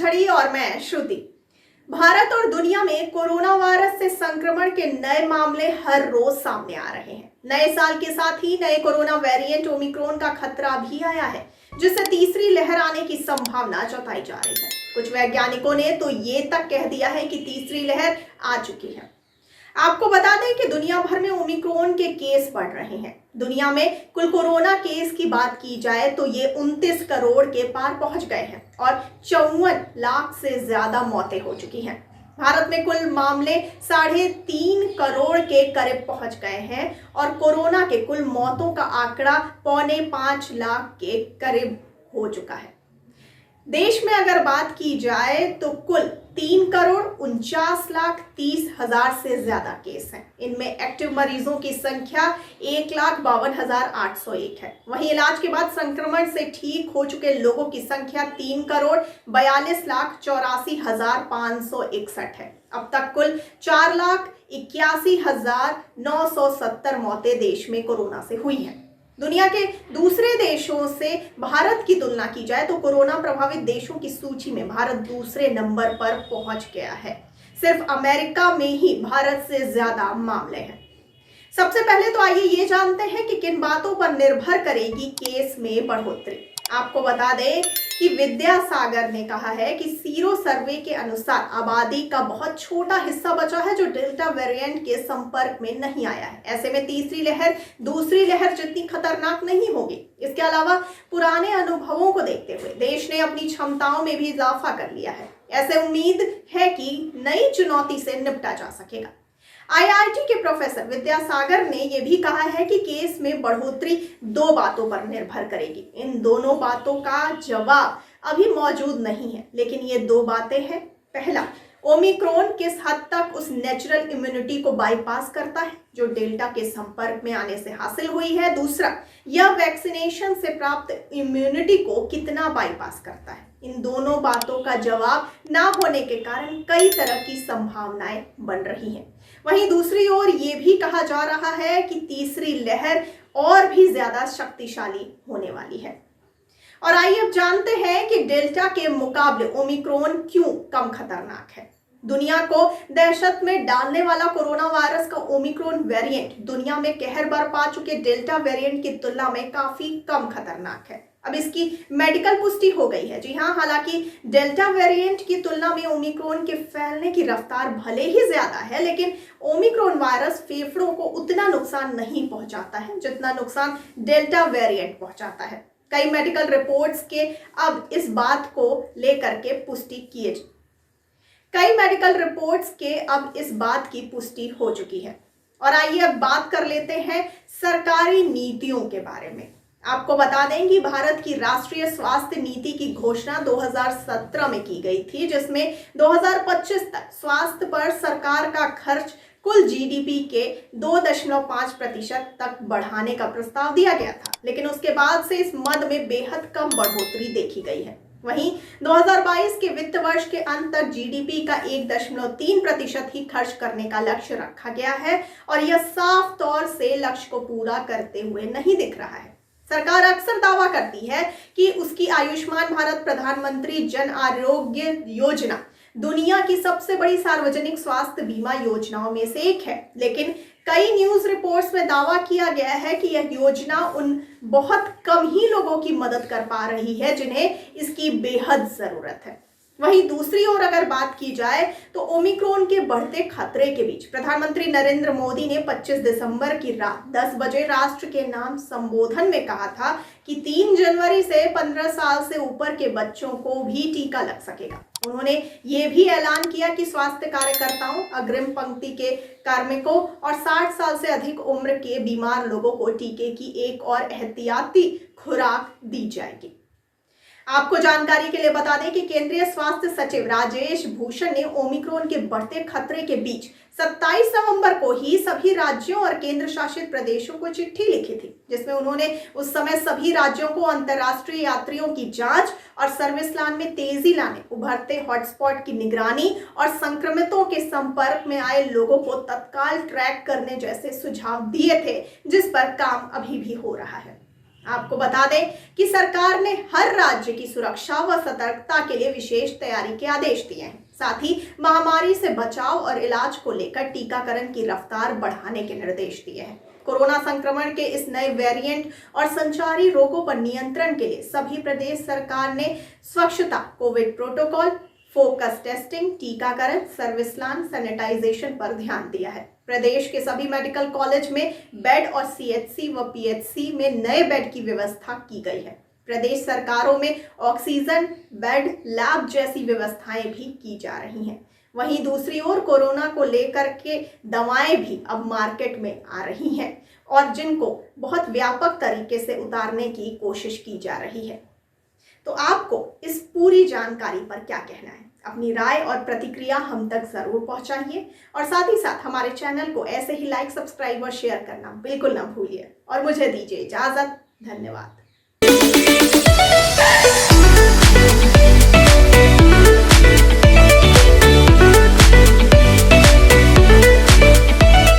झड़ी और मैं श्रुति। भारत और दुनिया में कोरोना वायरस से संक्रमण के नए मामले हर रोज सामने आ रहे हैं। नए साल के साथ ही नए कोरोना वेरिएंट ओमिक्रॉन का खतरा भी आया है, जिससे तीसरी लहर आने की संभावना जताई जा रही है। कुछ वैज्ञानिकों ने तो ये तक कह दिया है कि तीसरी लहर आ चुकी है। आपको बता दें कि दुनिया भर में ओमिक्रॉन के केस बढ़ रहे हैं। दुनिया में कुल कोरोना केस की बात की जाए तो ये 29 करोड़ के पार पहुंच गए हैं और 54 लाख से ज्यादा मौतें हो चुकी हैं। भारत में कुल मामले 3.5 करोड़ के करीब पहुंच गए हैं और कोरोना के कुल मौतों का आंकड़ा 4.25 लाख के करीब हो चुका है। देश में अगर बात की जाए तो कुल 3,49,30,000 से ज्यादा केस हैं। इनमें एक्टिव मरीजों की संख्या 1,52,801 है। वहीं इलाज के बाद संक्रमण से ठीक हो चुके लोगों की संख्या 3,42,84,561 है। अब तक कुल 4,81,970 मौतें देश में कोरोना से हुई हैं। दुनिया के दूसरे देशों से भारत की तुलना की जाए तो कोरोना प्रभावित देशों की सूची में भारत दूसरे नंबर पर पहुंच गया है। सिर्फ अमेरिका में ही भारत से ज्यादा मामले हैं। सबसे पहले तो आइए ये जानते हैं कि किन बातों पर निर्भर करेगी केस में बढ़ोतरी। आपको बता दें कि विद्यासागर ने कहा है कि सीरो सर्वे के अनुसार आबादी का बहुत छोटा हिस्सा बचा है जो डेल्टा वेरिएंट के संपर्क में नहीं आया है। ऐसे में तीसरी लहर दूसरी लहर जितनी खतरनाक नहीं होगी। इसके अलावा पुराने अनुभवों को देखते हुए देश ने अपनी क्षमताओं में भी इजाफा कर लिया है। ऐसे उम्मीद है कि नई चुनौती से निपटा जा सकेगा। आईआईटी के प्रोफेसर विद्यासागर ने यह भी कहा है कि केस में बढ़ोतरी 2 बातों पर निर्भर करेगी। इन दोनों बातों का जवाब अभी मौजूद नहीं है, लेकिन ये 2 बातें हैं। पहला, ओमिक्रॉन किस हद तक उस नेचुरल इम्यूनिटी को बाईपास करता है जो डेल्टा के संपर्क में आने से हासिल हुई है। दूसरा, यह वैक्सीनेशन से प्राप्त इम्यूनिटी को कितना बाईपास करता है। इन दोनों बातों का जवाब ना होने के कारण कई तरह की संभावनाएं बन रही हैं। वहीं दूसरी ओर ये भी कहा जा रहा है कि तीसरी लहर और भी ज्यादा शक्तिशाली होने वाली है। और आइए अब जानते हैं कि डेल्टा के मुकाबले ओमिक्रॉन क्यों कम खतरनाक है। दुनिया को दहशत में डालने वाला कोरोना वायरस का ओमिक्रॉन वेरिएंट दुनिया में कहर बरपा चुके डेल्टा वेरिएंट की तुलना में काफी कम खतरनाक है। अब इसकी मेडिकल पुष्टि हो गई है। जी हाँ, हालांकि डेल्टा वेरिएंट की तुलना में ओमिक्रॉन के फैलने की रफ्तार भले ही ज्यादा है, लेकिन ओमिक्रॉन वायरस फेफड़ों को उतना नुकसान नहीं पहुंचाता है जितना नुकसान डेल्टा वेरिएंट पहुंचाता है। कई मेडिकल रिपोर्ट्स के अब इस बात को लेकर के पुष्टि हो चुकी है। और आइए अब बात कर लेते हैं सरकारी नीतियों के बारे में। आपको बता दें कि भारत की राष्ट्रीय स्वास्थ्य नीति की घोषणा 2017 में की गई थी, जिसमें 2025 तक स्वास्थ्य पर सरकार का खर्च कुल जीडीपी के 2.5% तक बढ़ाने का प्रस्ताव दिया गया था, लेकिन उसके बाद से इस मद में बेहद कम बढ़ोतरी देखी गई है। वहीं 2022 के वित्त वर्ष के अंत तक जीडीपी का 1.3% ही खर्च करने का लक्ष्य रखा गया है और यह साफ तौर से लक्ष्य को पूरा करते हुए नहीं दिख रहा है। सरकार अक्सर दावा करती है कि उसकी आयुष्मान भारत प्रधानमंत्री जन आरोग्य योजना दुनिया की सबसे बड़ी सार्वजनिक स्वास्थ्य बीमा योजनाओं में से एक है, लेकिन कई न्यूज रिपोर्ट्स में दावा किया गया है कि यह योजना उन बहुत कम ही लोगों की मदद कर पा रही है जिन्हें इसकी बेहद जरूरत है। वहीं दूसरी ओर अगर बात की जाए तो ओमिक्रॉन के बढ़ते खतरे के बीच प्रधानमंत्री नरेंद्र मोदी ने 25 दिसंबर की रात 10 बजे राष्ट्र के नाम संबोधन में कहा था कि 3 जनवरी से 15 साल से ऊपर के बच्चों को भी टीका लग सकेगा। उन्होंने ये भी ऐलान किया कि स्वास्थ्य कार्यकर्ताओं, अग्रिम पंक्ति के कार्मिकों और 60 साल से अधिक उम्र के बीमार लोगों को टीके की एक और एहतियाती खुराक दी जाएगी। आपको जानकारी के लिए बता दें कि केंद्रीय स्वास्थ्य सचिव राजेश भूषण ने ओमिक्रॉन के बढ़ते खतरे के बीच 27 नवंबर को ही सभी राज्यों और केंद्र शासित प्रदेशों को चिट्ठी लिखी थी, जिसमें उन्होंने उस समय सभी राज्यों को अंतर्राष्ट्रीय यात्रियों की जांच और सर्विस लाइन में तेजी लाने, उभरते हॉटस्पॉट की निगरानी और संक्रमितों के संपर्क में आए लोगों को तत्काल ट्रैक करने जैसे सुझाव दिए थे, जिस पर काम अभी भी हो रहा है। आपको बता दें कि सरकार ने हर राज्य की सुरक्षा व सतर्कता के लिए विशेष तैयारी के आदेश दिए हैं। साथ ही महामारी से बचाव और इलाज को लेकर टीकाकरण की रफ्तार बढ़ाने के निर्देश दिए हैं। कोरोना संक्रमण के इस नए वेरिएंट और संचारी रोगों पर नियंत्रण के लिए सभी प्रदेश सरकार ने स्वच्छता, कोविड प्रोटोकॉल, फोकस टेस्टिंग, टीकाकरण, सर्विस लाइन, सैनिटाइजेशन पर ध्यान दिया है। प्रदेश के सभी मेडिकल कॉलेज में बेड और सीएचसी व पीएचसी में नए बेड की व्यवस्था की गई है। प्रदेश सरकारों में ऑक्सीजन, बेड, लैब जैसी व्यवस्थाएं भी की जा रही हैं। वहीं दूसरी ओर कोरोना को लेकर के दवाएं भी अब मार्केट में आ रही हैं और जिनको बहुत व्यापक तरीके से उतारने की कोशिश की जा रही है। तो आपको इस पूरी जानकारी पर क्या कहना है? अपनी राय और प्रतिक्रिया हम तक जरूर पहुंचाइए और साथ ही साथ हमारे चैनल को ऐसे ही लाइक, सब्सक्राइब और शेयर करना बिल्कुल ना भूलिए और मुझे दीजिए इजाजत। धन्यवाद।